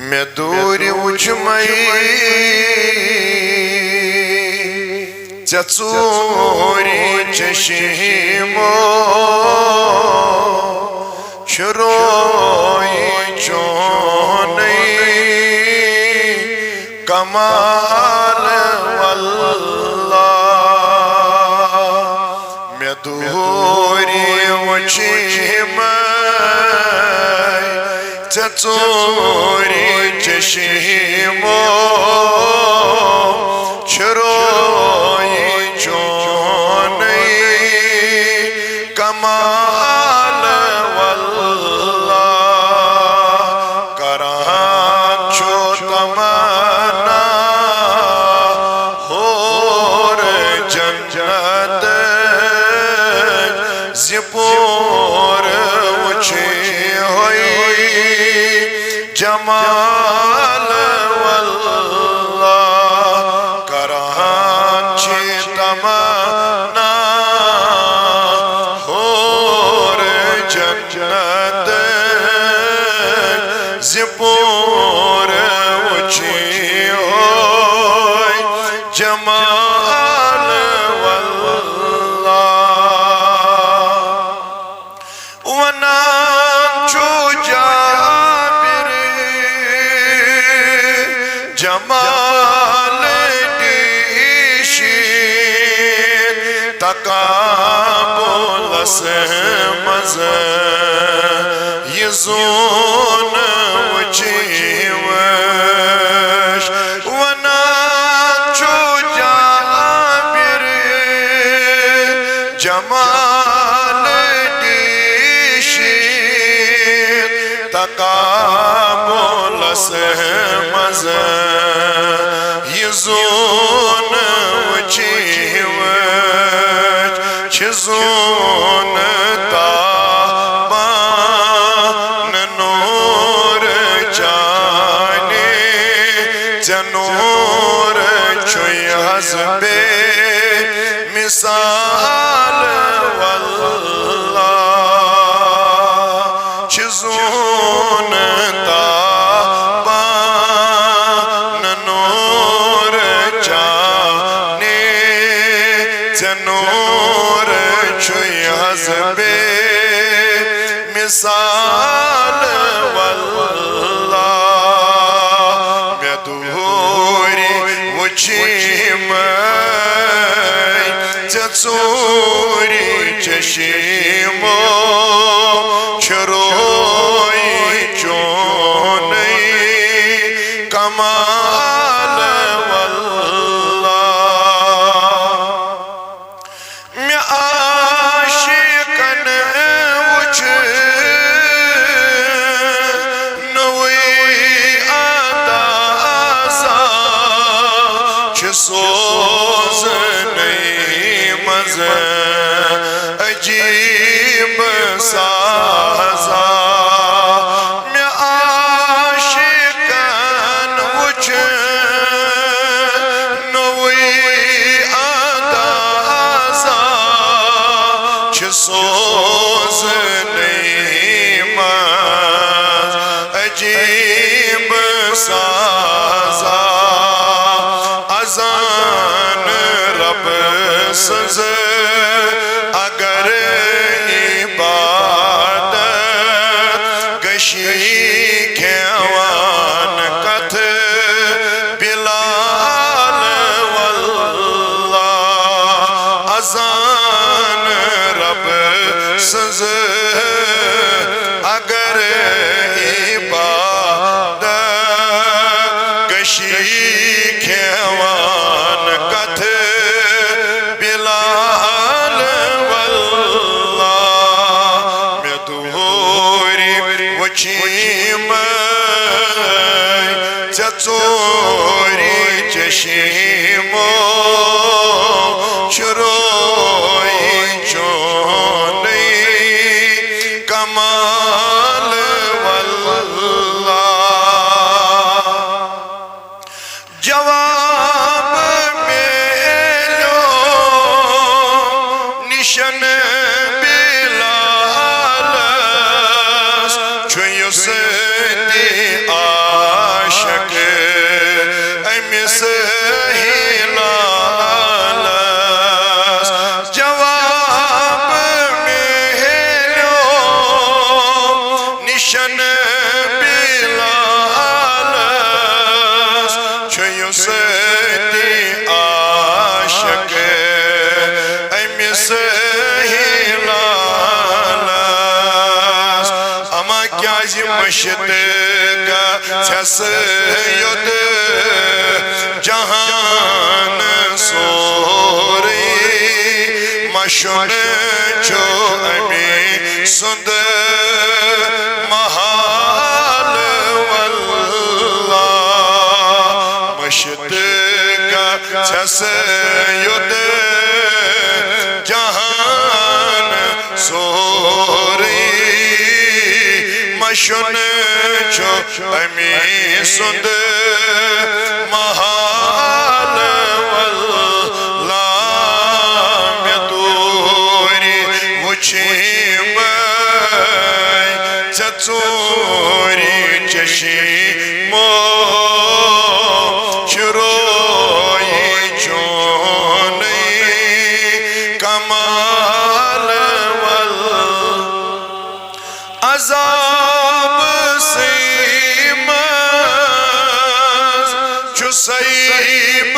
میں دوری وچمائی چچوری چشیمو شروعی چونی کمال واللہ میں دوری وچمائی چچوری چشیمو شروعی چونی کمال واللہ کران چو تمنا ہور جنت زپور وچھی ہوئی جمال واللہ کران چی تمنا ہور جنت زپور وچھی ہوئی جمال واللہ ونان چو جابر جمال دیشید تقابل سمز یزون وچیوش ونان چو جابر جمال دیشید تقابل سمز یزون وچیوش چزون تابان نور جانی جنور چوی حزب مثال واللہ چزون تابان نور جانی جنور چوی حزب مثال واللہ میں دوری وچیمائی چچوری چشیمو شروعی چونی کمال واللہ میں عاشقن وچ نوی ادازا چھ سوز نئی مزہ عجیب سازا میں عاشقن وچ نوی ادازا چھ سوز نئی مزہ عجیب سازا ازان رب سز اگر عبادت گشی کھیوان کتھ بلال واللہ ازان رب سز اگر عبادت گشی کھیوان کتھ بلال واللہ میں دوری وچیمائی چچوری چشیمو شروعی چونی کمال واللہ جواب میلو نشن بلال چھویس دی آئی کیاز مشت گژھٮ۪س یوٚد جہان سورُے مشُن چھُ اَمے سُنٛد محال واللہ مشت گژھٮ۪س یوٚد جہان سورُے مشُن چھُ اَمے سُنٛد محال واللہ مےٚ دوٗرِ وٕچھِمَے ژےٚ ژوٗرِ چشمو شروعی چونٕے کمال عذاب سیمس چھُ صیب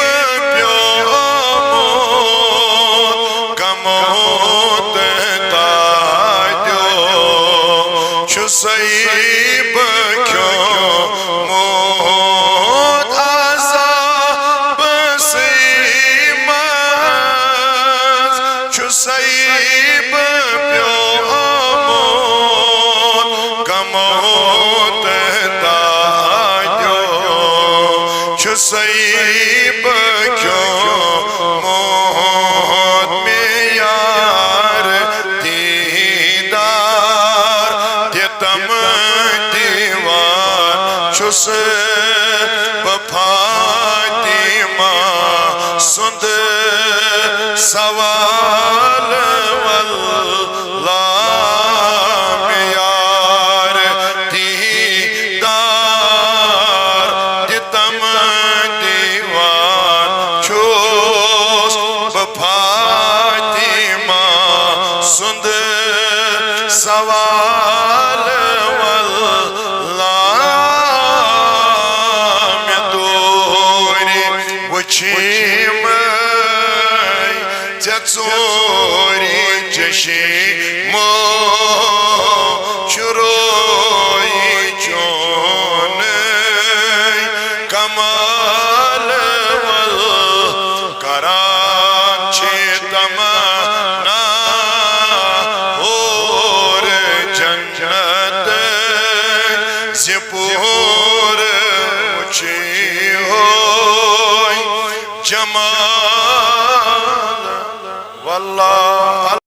پیومُت کمو تہٕ دادیو چھُ صیب کھیومُت عذاب سیمس چھُ صیب پیومُت کمو تہٕ دادیو چھُ صیب کھیومُت مےٚ یار دیٖدار دِتم دیوان چھُس بہٕ فاطمہ سُنٛد سوال واللہ مےٚ یار دیٖدار دِتم دیوان چھُس بہٕ فاطمہ سُنٛد سوال واللہ مےٚ دوٗرِ وٕچھِمَے ژےٚ ژوٗرِ چشمو شروعی چونٕے کمال کران چھِ تمنا اور جنت زِ پوٗرٕ وٕچھِ ہوے جمال واللہ